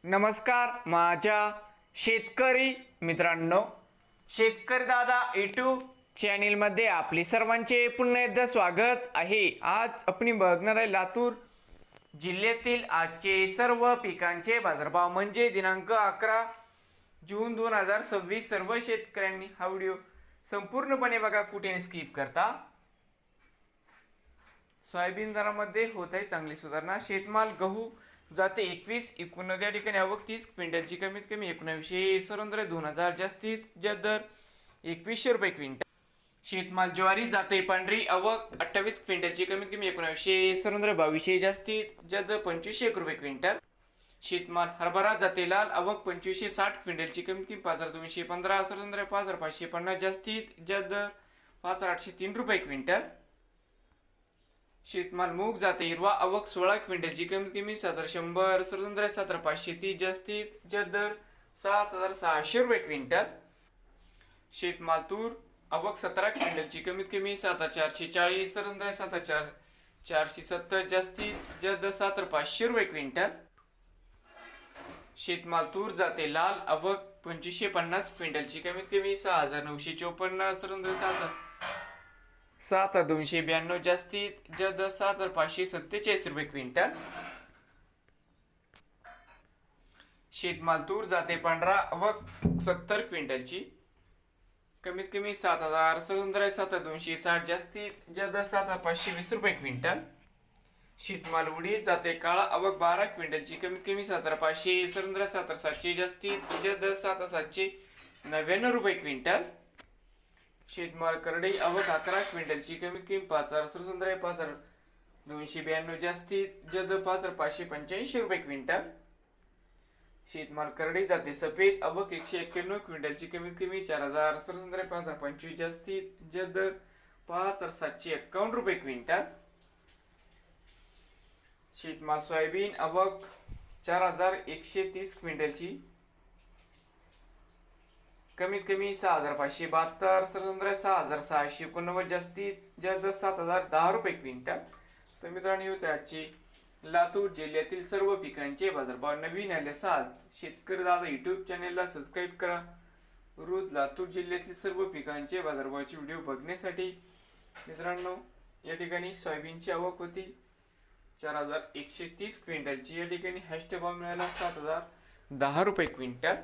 नमस्कार माझ्या शेतकरी मित्रांनो, शेतकरी दादा यूट्यूब चॅनलमध्ये आपले सर्वांचे पुन्हा एकदा स्वागत आहे। आज आपण बघणार आहे लातूर जिल्ह्यातील आजचे सर्व पिकांचे बाजारभाव म्हणजे दिनांक 11 जून 2026। सर्व शेतकऱ्यांनी हा व्हिडिओ संपूर्णपणे बघा, कुठे स्किप करता। सोयाबीन दरामध्ये होत आहे चांगली सुधारणा। शेतमाल गहू जाते 21 या ठिकाणी आवक 30 क्विंटलची कमीत कमी 1900 सरासरी 2000 जास्तीत जास्त दर 2100 रुपये क्विंटल। शेतमाल ज्वारी जाते पांढरी आवक 28 क्विंटलची कमीत कमी 1900 सरासरी 2200 जास्तीत जास्त दर 2500 रुपये क्विंटल। शेतमाल हरभरा जाते लाल आवक 2560 क्विंटलची कमीत कमी 5215 सरासरी 5550 जास्तीत जास्त दर 5803 रुपये क्विंटल। शेतमाल मूग जाते हिरवा आवक 16 क्विंटलची कमीत कमी 7100 सरासरी 7530 जास्तीत जास्त दर 7600 रुपये क्विंटल। शेतमाल तूर आवक 17 क्विंटलची कमीत कमी 7440 सरासरी 7470 जास्तीत जास्त दर 7500 रुपये क्विंटल। शेतमाल तूर जाते लाल आवक 2550 क्विंटलची कमीत कमी 6954 सरासरी 7292 जास्तीत जास्त 7547 रुपये क्विंटल। शेतमाल तूर जाते पांढरा आवक 70 क्विंटलची कमीत कमी 7000 सरासरी 7260 जास्तीत जास्त 7520 रुपये क्विंटल। शेतमाल उडीद जाते काळा आवक 12 क्विंटलची कमीत कमी 7500 सरासरी 7700 जास्तीत जास्त 7799 रुपये क्विंटल। शेतमाल करडई आवक 11 क्विंटलची कमीत कमी 5000 सरासरी 5292 जास्तीत जास्त 5585 रुपये क्विंटल। शेतमाल करडई जाते सफेद आवक 191 क्विंटलची कमीत कमी 4000 सरासरी 5025 जास्तीत जास्त 5751 रुपये क्विंटल। शेतमाल सोयाबीन आवक 4130 क्विंटलची कमीत कमी 6572 सरासरी 6689 जास्तीत जास्त 7010 रुपये क्विंटल। तर मित्रांनो, होते आजची लातूर जिल्ह्यातील सर्व पिकांचे बाजारभाव। नवीन आल्यास शेतकरी दादा यूट्यूब चॅनलला सबस्क्राईब करा। रोज लातूर जिल्ह्यातील सर्व पिकांचे बाजारभावाचे व्हिडिओ बघण्यासाठी। मित्रांनो, या ठिकाणी सोयाबीनची आवक होती 4130 क्विंटलची, या ठिकाणी हायस्ट भाव मिळाला 7010 रुपये क्विंटल।